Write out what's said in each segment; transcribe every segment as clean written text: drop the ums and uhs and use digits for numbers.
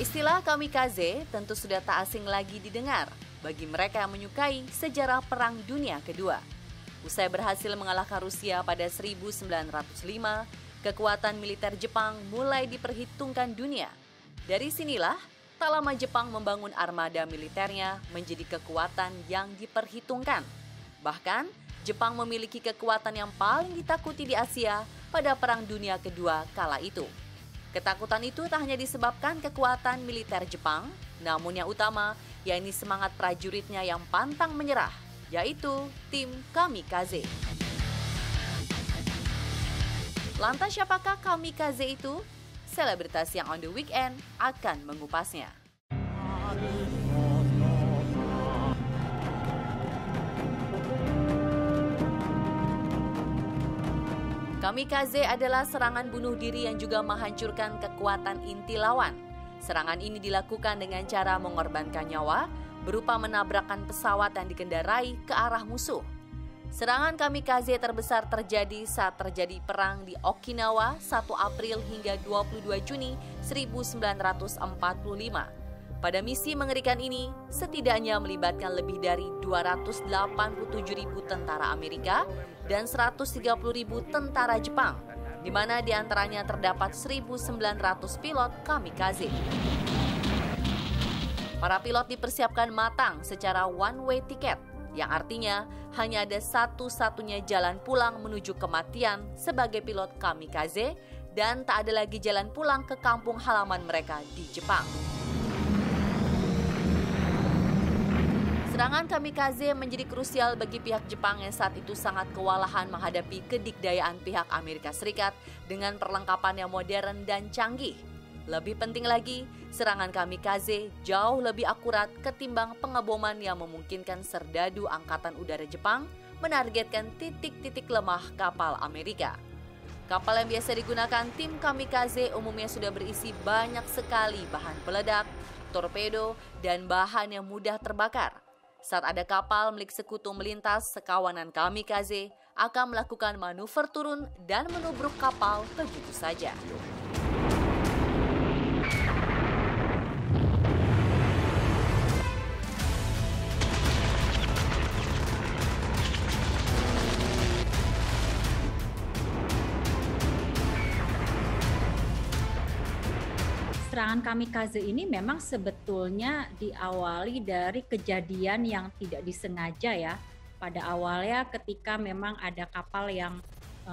Istilah kamikaze tentu sudah tak asing lagi didengar bagi mereka yang menyukai sejarah Perang Dunia Kedua. Usai berhasil mengalahkan Rusia pada 1905, kekuatan militer Jepang mulai diperhitungkan dunia. Dari sinilah, tak lama Jepang membangun armada militernya menjadi kekuatan yang diperhitungkan. Bahkan, Jepang memiliki kekuatan yang paling ditakuti di Asia pada Perang Dunia Kedua kala itu. Ketakutan itu tak hanya disebabkan kekuatan militer Jepang, namun yang utama yakni semangat prajuritnya yang pantang menyerah, yaitu tim kamikaze. Lantas siapakah kamikaze itu? Selebritas yang on the weekend akan mengupasnya. Kamikaze adalah serangan bunuh diri yang juga menghancurkan kekuatan inti lawan. Serangan ini dilakukan dengan cara mengorbankan nyawa, berupa menabrakkan pesawat yang dikendarai ke arah musuh. Serangan kamikaze terbesar terjadi saat terjadi perang di Okinawa 1 April hingga 22 Juni 1945. Pada misi mengerikan ini, setidaknya melibatkan lebih dari 287.000 tentara Amerika dan 130.000 tentara Jepang, di mana diantaranya terdapat 1.900 pilot kamikaze. Para pilot dipersiapkan matang secara one-way ticket, yang artinya hanya ada satu-satunya jalan pulang menuju kematian sebagai pilot kamikaze dan tak ada lagi jalan pulang ke kampung halaman mereka di Jepang. Serangan kamikaze menjadi krusial bagi pihak Jepang yang saat itu sangat kewalahan menghadapi kedikdayaan pihak Amerika Serikat dengan perlengkapan yang modern dan canggih. Lebih penting lagi, serangan kamikaze jauh lebih akurat ketimbang pengeboman yang memungkinkan serdadu Angkatan Udara Jepang menargetkan titik-titik lemah kapal Amerika. Kapal yang biasa digunakan tim kamikaze umumnya sudah berisi banyak sekali bahan peledak, torpedo, dan bahan yang mudah terbakar. Saat ada kapal milik sekutu melintas, sekawanan kamikaze akan melakukan manuver turun dan menubruk kapal begitu saja. Serangan kamikaze ini memang sebetulnya diawali dari kejadian yang tidak disengaja ya. Pada awalnya ketika memang ada kapal yang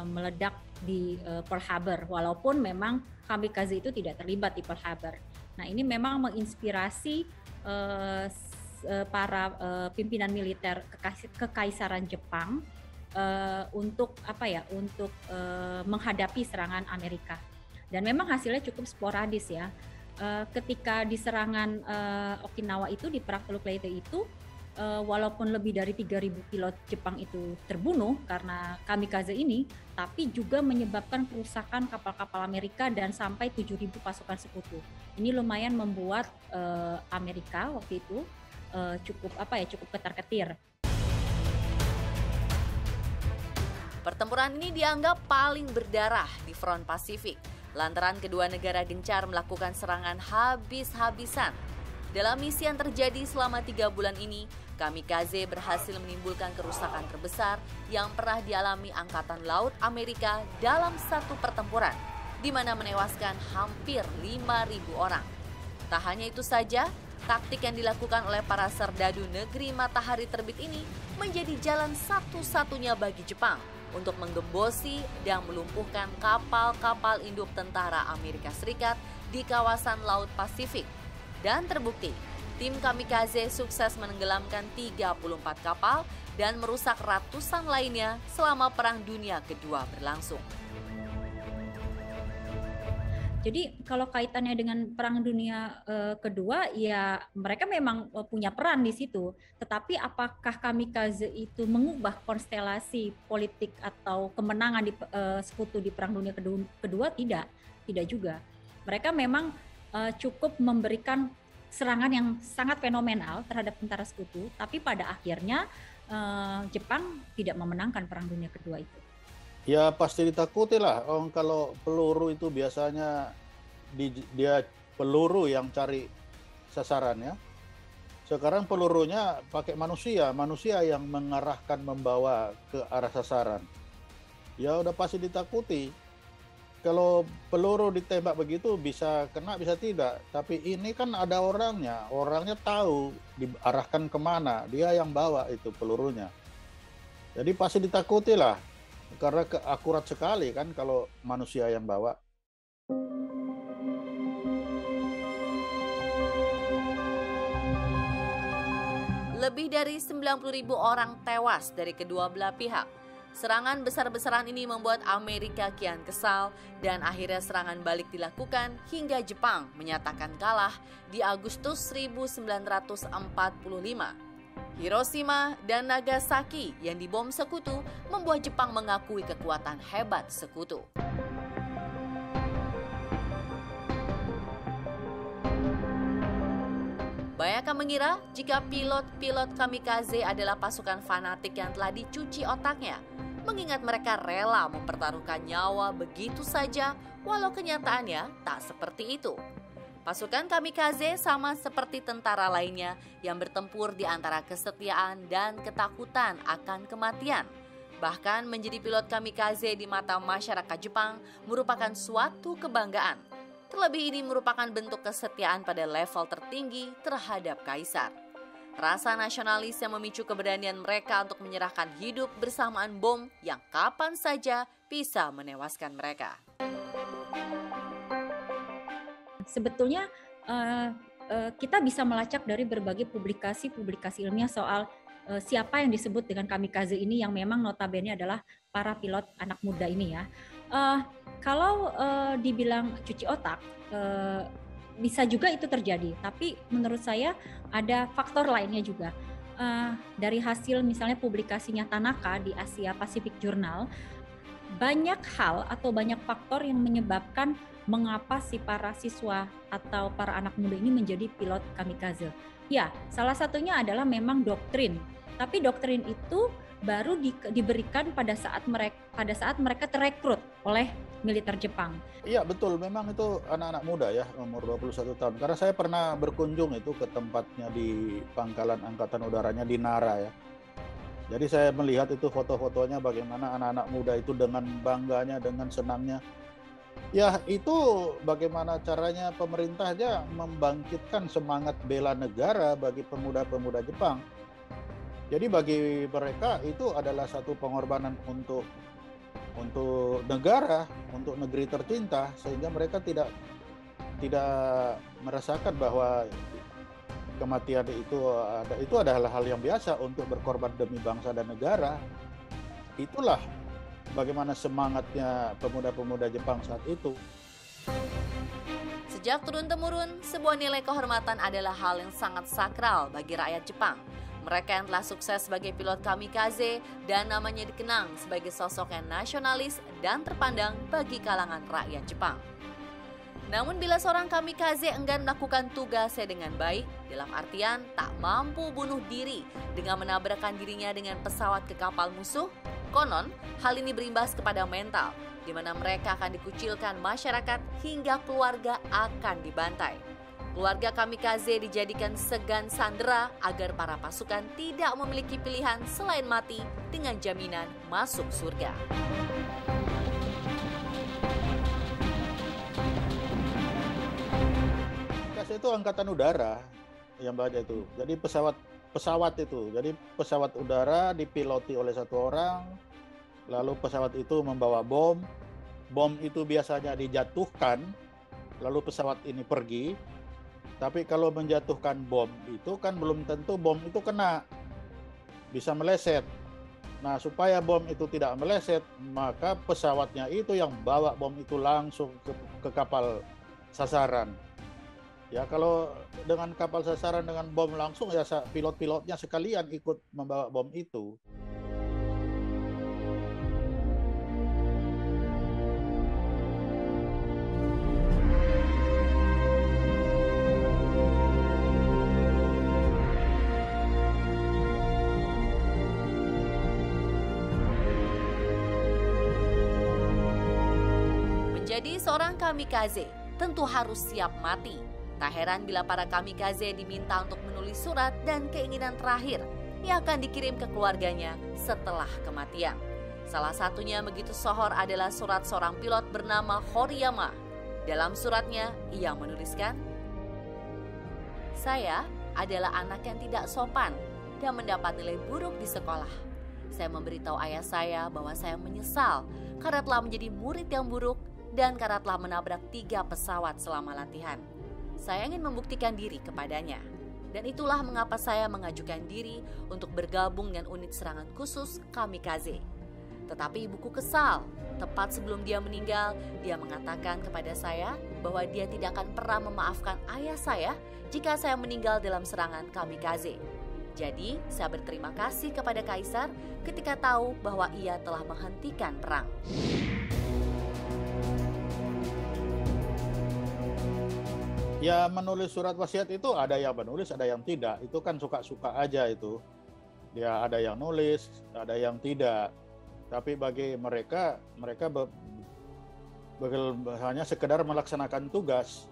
meledak di Pearl Harbor, walaupun memang kamikaze itu tidak terlibat di Pearl Harbor. Nah, ini memang menginspirasi para pimpinan militer kekaisaran Jepang untuk menghadapi serangan Amerika. Dan memang hasilnya cukup sporadis ya. Ketika di serangan Okinawa itu, di Perang Teluk Leyte itu, walaupun lebih dari 3.000 pilot Jepang itu terbunuh karena kamikaze ini, tapi juga menyebabkan kerusakan kapal-kapal Amerika dan sampai 7.000 pasukan sekutu. Ini lumayan membuat Amerika waktu itu cukup ketar-ketir. Pertempuran ini dianggap paling berdarah di front Pasifik, lantaran kedua negara gencar melakukan serangan habis-habisan. Dalam misi yang terjadi selama 3 bulan ini, kamikaze berhasil menimbulkan kerusakan terbesar yang pernah dialami Angkatan Laut Amerika dalam satu pertempuran, di mana menewaskan hampir 5.000 orang. Tak hanya itu saja, taktik yang dilakukan oleh para serdadu negeri matahari terbit ini menjadi jalan satu-satunya bagi Jepang untuk menggembosi dan melumpuhkan kapal-kapal induk tentara Amerika Serikat di kawasan Laut Pasifik. Dan terbukti, tim kamikaze sukses menenggelamkan 34 kapal dan merusak ratusan lainnya selama Perang Dunia Kedua berlangsung. Jadi kalau kaitannya dengan Perang Dunia Kedua, ya mereka memang punya peran di situ. Tetapi apakah kamikaze itu mengubah konstelasi politik atau kemenangan di sekutu di Perang Dunia Kedua? Tidak juga. Mereka memang cukup memberikan serangan yang sangat fenomenal terhadap tentara sekutu, tapi pada akhirnya Jepang tidak memenangkan Perang Dunia Kedua itu. Ya pasti ditakuti lah. Kalau peluru itu biasanya dia peluru yang cari sasarannya. Sekarang pelurunya pakai manusia yang mengarahkan, membawa ke arah sasaran. Ya udah pasti ditakuti. Kalau peluru ditembak begitu bisa kena bisa tidak, tapi ini kan ada orangnya tahu diarahkan kemana, dia yang bawa itu pelurunya. Jadi pasti ditakuti lah, karena akurat sekali kan kalau manusia yang bawa. Lebih dari 90.000 orang tewas dari kedua belah pihak. Serangan besar-besaran ini membuat Amerika kian kesal dan akhirnya serangan balik dilakukan hingga Jepang menyatakan kalah di Agustus 1945. Hiroshima dan Nagasaki yang dibom sekutu membuat Jepang mengakui kekuatan hebat sekutu. Banyak yang mengira jika pilot-pilot kamikaze adalah pasukan fanatik yang telah dicuci otaknya, mengingat mereka rela mempertaruhkan nyawa begitu saja, walau kenyataannya tak seperti itu. Pasukan kamikaze sama seperti tentara lainnya yang bertempur di antara kesetiaan dan ketakutan akan kematian. Bahkan menjadi pilot kamikaze di mata masyarakat Jepang merupakan suatu kebanggaan. Terlebih ini merupakan bentuk kesetiaan pada level tertinggi terhadap kaisar. Rasa nasionalis yang memicu keberanian mereka untuk menyerahkan hidup bersamaan bom yang kapan saja bisa menewaskan mereka. Sebetulnya kita bisa melacak dari berbagai publikasi ilmiah soal siapa yang disebut dengan kamikaze ini yang memang notabene adalah para pilot anak muda ini ya. Kalau dibilang cuci otak, bisa juga itu terjadi. Tapi menurut saya ada faktor lainnya juga. Dari hasil misalnya publikasinya Tanaka di Asia Pacific Journal, banyak hal atau banyak faktor yang menyebabkan mengapa si para siswa atau para anak muda ini menjadi pilot kamikaze. Ya, salah satunya adalah memang doktrin. Tapi doktrin itu baru diberikan pada saat mereka terekrut oleh militer Jepang. Iya betul, memang itu anak-anak muda ya, umur 21 tahun. Karena saya pernah berkunjung itu ke tempatnya di pangkalan angkatan udaranya di Nara ya. Jadi saya melihat itu foto-fotonya bagaimana anak-anak muda itu dengan bangganya, dengan senangnya. Ya itu bagaimana caranya pemerintah aja membangkitkan semangat bela negara bagi pemuda-pemuda Jepang. Jadi bagi mereka itu adalah satu pengorbanan untuk negara, untuk negeri tercinta, sehingga mereka tidak merasakan bahwa kematian itu adalah hal yang biasa untuk berkorban demi bangsa dan negara. Itulah bagaimana semangatnya pemuda-pemuda Jepang saat itu. Sejak turun-temurun, sebuah nilai kehormatan adalah hal yang sangat sakral bagi rakyat Jepang. Mereka yang telah sukses sebagai pilot kamikaze dan namanya dikenang sebagai sosok yang nasionalis dan terpandang bagi kalangan rakyat Jepang. Namun bila seorang kamikaze enggan melakukan tugasnya dengan baik, dalam artian tak mampu bunuh diri dengan menabrakkan dirinya dengan pesawat ke kapal musuh, konon hal ini berimbas kepada mental, di mana mereka akan dikucilkan masyarakat hingga keluarga akan dibantai. Keluarga kamikaze dijadikan segan sandera agar para pasukan tidak memiliki pilihan selain mati dengan jaminan masuk surga. Kamikaze itu angkatan udara yang banyak itu. Jadi pesawat itu. Jadi pesawat udara dipiloti oleh satu orang, lalu pesawat itu membawa bom. Bom itu biasanya dijatuhkan, lalu pesawat ini pergi. Tapi kalau menjatuhkan bom itu kan belum tentu bom itu kena, bisa meleset. Nah supaya bom itu tidak meleset, maka pesawatnya itu yang bawa bom itu langsung ke kapal sasaran. Ya kalau dengan kapal sasaran dengan bom langsung ya pilot-pilotnya sekalian ikut membawa bom itu. Menjadi seorang kamikaze tentu harus siap mati. Tak heran bila para kamikaze diminta untuk menulis surat dan keinginan terakhir yang akan dikirim ke keluarganya setelah kematian. Salah satunya begitu sohor adalah surat seorang pilot bernama Horiyama. Dalam suratnya, ia menuliskan, "Saya adalah anak yang tidak sopan dan mendapat nilai buruk di sekolah. Saya memberitahu ayah saya bahwa saya menyesal karena telah menjadi murid yang buruk dan karena telah menabrak 3 pesawat selama latihan. Saya ingin membuktikan diri kepadanya. Dan itulah mengapa saya mengajukan diri untuk bergabung dengan unit serangan khusus kamikaze. Tetapi ibuku kesal. Tepat sebelum dia meninggal, dia mengatakan kepada saya bahwa dia tidak akan pernah memaafkan ayah saya jika saya meninggal dalam serangan kamikaze. Jadi, saya berterima kasih kepada Kaisar ketika tahu bahwa ia telah menghentikan perang." Ya, menulis surat wasiat itu ada yang menulis, ada yang tidak. Itu kan suka-suka aja itu. Ya, ada yang nulis, ada yang tidak. Tapi bagi mereka hanya sekedar melaksanakan tugas.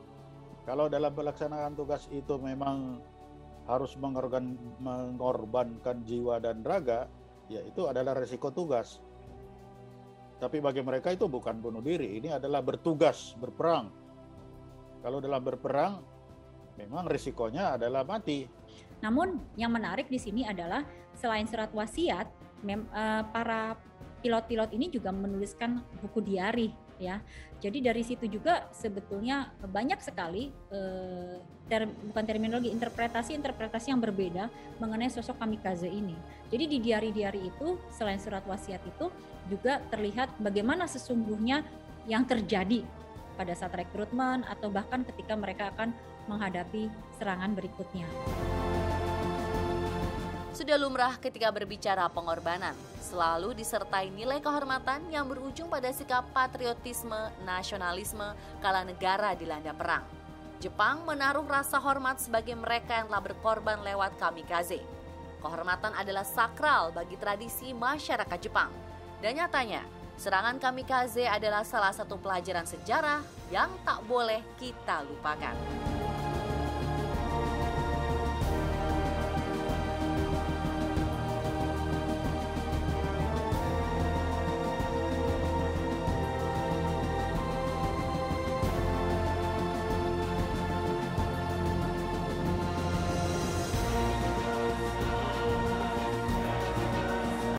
Kalau dalam melaksanakan tugas itu memang harus mengorbankan jiwa dan raga, ya itu adalah resiko tugas. Tapi bagi mereka itu bukan bunuh diri, ini adalah bertugas, berperang. Kalau dalam berperang, memang risikonya adalah mati. Namun yang menarik di sini adalah selain surat wasiat, para pilot-pilot ini juga menuliskan buku diari, ya. Jadi dari situ juga sebetulnya banyak sekali interpretasi yang berbeda mengenai sosok kamikaze ini. Jadi di diari-diari itu selain surat wasiat itu juga terlihat bagaimana sesungguhnya yang terjadi pada saat rekrutmen atau bahkan ketika mereka akan menghadapi serangan berikutnya. Sudah lumrah ketika berbicara pengorbanan, selalu disertai nilai kehormatan yang berujung pada sikap patriotisme, nasionalisme kala negara dilanda perang. Jepang menaruh rasa hormat sebagai mereka yang telah berkorban lewat kamikaze. Kehormatan adalah sakral bagi tradisi masyarakat Jepang. Dan nyatanya, serangan kamikaze adalah salah satu pelajaran sejarah yang tak boleh kita lupakan.